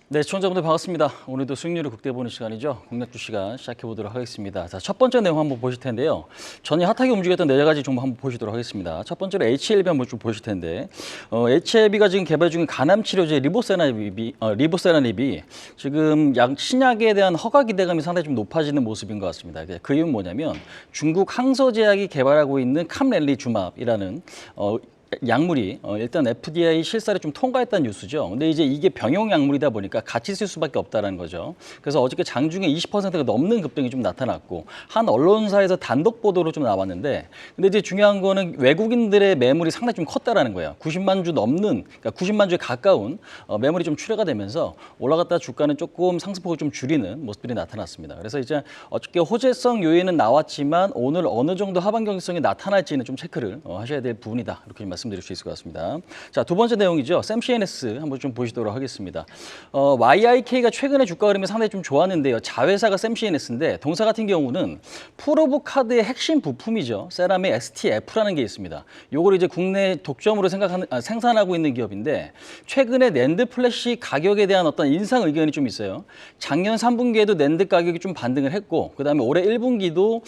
네, 시청자분들 반갑습니다. 오늘도 수익률을 국대보는 시간이죠. 공략주 시간 시작해 보도록 하겠습니다. 자, 첫 번째 내용 한번 보실 텐데요. 전이 핫하게 움직였던 네 가지 종목 한번 보시도록 하겠습니다. 첫 번째로 HLB 한번 좀 보실 텐데, HLB가 지금 개발 중인 간암 치료제 리보세라닙이 지금 신약에 대한 허가 기대감이 상당히 좀 높아지는 모습인 것 같습니다. 그 이유는 뭐냐면 중국 항서제약이 개발하고 있는 캄렐리주맙이라는 약물이 일단 FDA 실사를 좀 통과했다는 뉴스죠. 근데 이제 이게 병용 약물이다 보니까 같이 쓸 수밖에 없다는 거죠. 그래서 어저께 장중에 20%가 넘는 급등이 좀 나타났고 한 언론사에서 단독 보도로 좀 나왔는데, 근데 이제 중요한 거는 외국인들의 매물이 상당히 좀 컸다라는 거예요. 90만 주 넘는, 그러니까 90만 주에 가까운 매물이 좀 출회가 되면서 올라갔다 주가는 조금 상승폭을 좀 줄이는 모습들이 나타났습니다. 그래서 이제 어저께 호재성 요인은 나왔지만 오늘 어느 정도 하반 경직성이 나타날지는 좀 체크를 하셔야 될 부분이다. 이렇게 말씀드릴 수 있을 것 같습니다. 자, 두 번째 내용이죠. 샘CNS 한번 좀 보시도록 하겠습니다. YIK가 최근에 주가 흐름이 상당히 좀 좋았는데요. 자회사가 샘CNS인데 동사 같은 경우는 풀오브 카드의 핵심 부품이죠. 세라믹 STF라는 게 있습니다. 요걸 이제 국내 독점으로 생산하고 있는 기업인데 최근에 낸드 플래시 가격에 대한 어떤 인상 의견이 좀 있어요. 작년 3분기에도 낸드 가격이 좀 반등을 했고 그다음에 올해 1분기도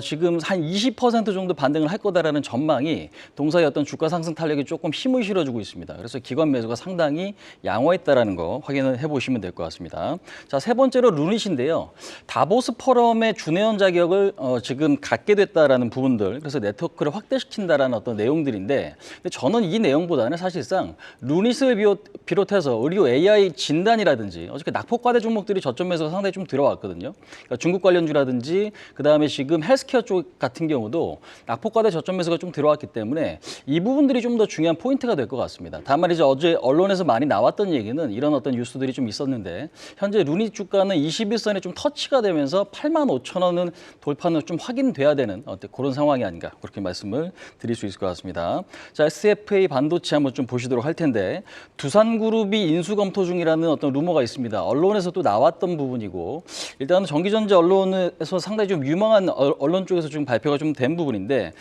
지금 한 20% 정도 반등을 할 거다라는 전망이 동사의 어떤 주가 상승 탄력에 조금 힘을 실어주고 있습니다. 그래서 기관 매수가 상당히 양호했다라는 거 확인을 해보시면 될 것 같습니다. 자, 세 번째로 루닛인데요. 다보스 포럼의 준회원 자격을 지금 갖게 됐다라는 부분들, 그래서 네트워크를 확대시킨다라는 어떤 내용들인데, 근데 저는 이 내용보다는 사실상 루닛을 비롯해서 의료 AI 진단이라든지 어저께 낙폭과대 종목들이 저점 매수가 상당히 좀 들어왔거든요. 그러니까 중국 관련주라든지 그다음에 지금 헬스케어 쪽 같은 경우도 낙폭과대 저점 매수가 좀 들어왔기 때문에 이 부분들이 좀 더 중요한 포인트가 될 것 같습니다. 다만 이제 어제 언론에서 많이 나왔던 얘기는 이런 어떤 뉴스들이 좀 있었는데 현재 루닛 주가는 21선에 좀 터치가 되면서 85,000원은 돌파는 좀 확인돼야 되는 그런 상황이 아닌가 그렇게 말씀을 드릴 수 있을 것 같습니다. 자, SFA 반도체 한번 좀 보시도록 할 텐데 두산그룹이 인수 검토 중이라는 어떤 루머가 있습니다. 언론에서도 나왔던 부분이고 일단은 전기전자 언론에서 상당히 좀 유망한 언론 쪽에서 좀 발표가 좀 된 부분인데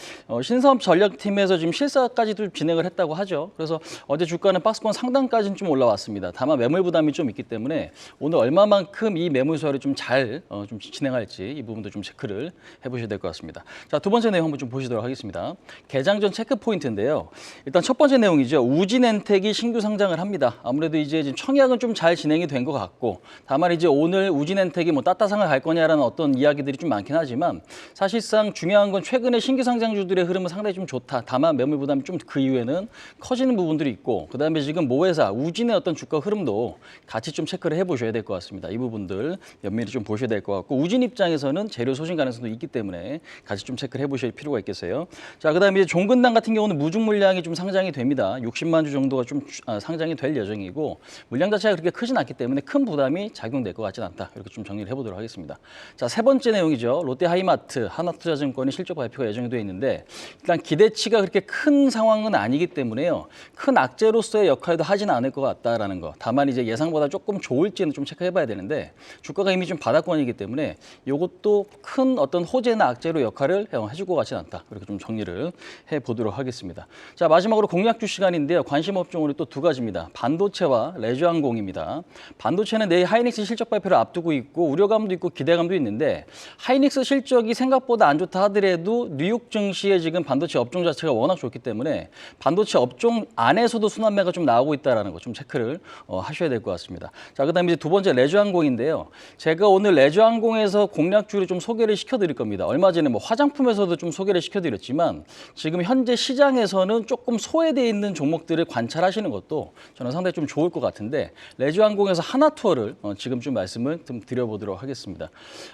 신사업 전략팀에서 지금 실사까지도 진행을 했다고 하죠. 그래서 어제 주가는 박스권 상단까지는 좀 올라왔습니다. 다만 매물 부담이 좀 있기 때문에 오늘 얼마만큼 이 매물 소화를 좀 잘 좀 진행할지 이 부분도 좀 체크를 해보셔야 될 것 같습니다. 자, 두 번째 내용 한번 좀 보시도록 하겠습니다. 개장 전 체크 포인트인데요. 일단 첫 번째 내용이죠. 우진엔텍이 신규 상장을 합니다. 아무래도 이제 지금 청약은 좀 잘 진행이 된 것 같고 다만 이제 오늘 우진엔텍이 뭐 따따상을 갈 거냐라는 어떤 이야기들이 좀 많긴 하지만 사실상 중요한 건 최근에 신규 상장주들의 흐름은 상당히 좀 좋다. 다만 매물 부담이 좀 그 이후에는 커지는 부분들이 있고 그다음에 지금 모회사 우진의 어떤 주가 흐름도 같이 좀 체크를 해보셔야 될 것 같습니다. 이 부분들 면밀히 좀 보셔야 될 것 같고 우진 입장에서는 재료 소진 가능성도 있기 때문에 같이 좀 체크를 해보실 필요가 있겠어요. 자, 그다음에 이제 종근당 같은 경우는 무중 물량이 좀 상장이 됩니다. 60만 주 정도가 좀 상장이 될 예정이고 물량 자체가 그렇게 크진 않기 때문에 큰 부담이 작용될 것 같지는 않다. 이렇게 좀 정리를 해보도록 하겠습니다. 자, 세 번째 내용이죠. 롯데하이마트, 하나투자증권이 실적 발표가 예정이 되어 있는데 일단 기대치가 그렇게 큰 상황은 아니기 때문에요. 큰 악재로서의 역할도 하지는 않을 것 같다라는 거. 다만 이제 예상보다 조금 좋을지는 좀 체크해봐야 되는데 주가가 이미 좀 바닥권이기 때문에 이것도 큰 어떤 호재나 악재로 역할을 해줄 것 같지는 않다. 이렇게 좀 정리를 해보도록 하겠습니다. 자, 마지막으로 공략주 시간인데요. 관심 업종으로 또 두 가지입니다. 반도체와 레저항공입니다. 반도체는 내일 하이닉스 실적 발표를 앞두고 있고 우려감도 있고 기대감도 있는데 하이닉스 실적이 생각보다 안 좋다 하더라도 뉴욕 증시에 지금 반도체 업종 자체가 워낙 좋기 때문에 반도체 업종 안에서도 순환매가 좀 나오고 있다는 거 좀 체크를 하셔야 될 것 같습니다. 자, 그다음에 이제 두 번째 레저항공인데요. 제가 오늘 레저항공에서 공략주를 좀 소개를 시켜드릴 겁니다. 얼마 전에 뭐 화장품에서도 좀 소개를 시켜드렸지만 지금 현재 시장에서는 조금 소외되어 있는 종목들을 관찰하시는 것도 저는 상당히 좀 좋을 것 같은데 레저항공에서 하나투어를 지금 좀 말씀을 좀 드려보도록 하겠습니다.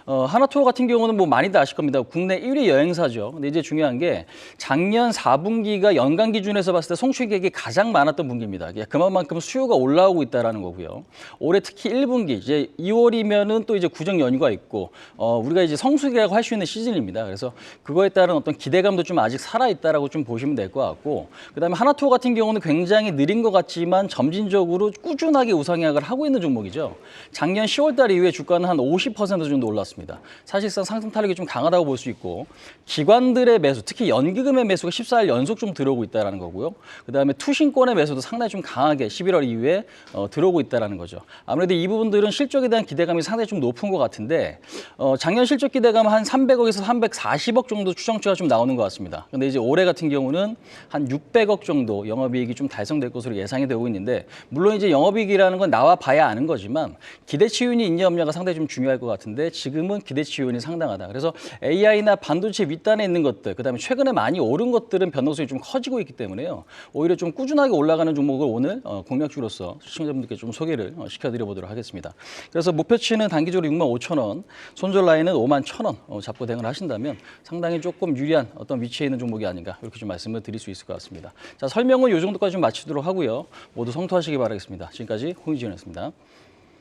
하나투어 같은 경우는 뭐 많이들 아실 겁니다. 국내 1위 여행사죠. 근데 이제 중요한 게 작년 4분기가 연간 기준에서 봤을 때 송출객이 가장 많았던 분기입니다. 그만큼 수요가 올라오고 있다는 거고요. 올해 특히 1분기 이제 2월이면은 또 이제 구정 연휴가 있고 우리가 이제 성수기라고 할 수 있는 시즌입니다. 그래서 그거에 따른 어떤 기대감도 좀 아직 살아 있다라고 좀 보시면 될 것 같고 그다음에 하나투어 같은 경우는 굉장히 느린 것 같지만 점진적으로 꾸준하게 우상향을 하고 있는 종목이죠. 작년 10월달 이후에 주가는 한 50% 정도 올랐습니다. 사실상 상승 탄력이 좀 강하다고 볼 수 있고 기관들의 매수, 특히 연기금의 매수가 14일 연속 좀 들어오고 들어오고 있다는 거고요. 그다음에 투신권의 매수도 상당히 좀 강하게 11월 이후에 들어오고 있다는 거죠. 아무래도 이 부분들은 실적에 대한 기대감이 상당히 좀 높은 것 같은데 작년 실적 기대감 한 300억에서 340억 정도 추정치가 좀 나오는 것 같습니다. 근데 이제 올해 같은 경우는 한 600억 정도 영업이익이 좀 달성될 것으로 예상이 되고 있는데 물론 이제 영업이익이라는 건 나와 봐야 아는 거지만 기대치 요인이 있냐 없냐가 상당히 좀 중요할 것 같은데 지금은 기대치 요인이 상당하다. 그래서 AI나 반도체 윗단에 있는 것들, 그다음에 최근에 많이 오른 것들은 변동성이 좀 커지고 있기 때문에요. 오히려 좀 꾸준하게 올라가는 종목을 오늘 공략주로서 시청자분들께 좀 소개를 시켜드려 보도록 하겠습니다. 그래서 목표치는 단기적으로 65,000원, 손절 라인은 51,000원 잡고 대응을 하신다면 상당히 조금 유리한 어떤 위치에 있는 종목이 아닌가 이렇게 좀 말씀을 드릴 수 있을 것 같습니다. 자, 설명은 이 정도까지 좀 마치도록 하고요. 모두 성투하시기 바라겠습니다. 지금까지 홍익진이었습니다.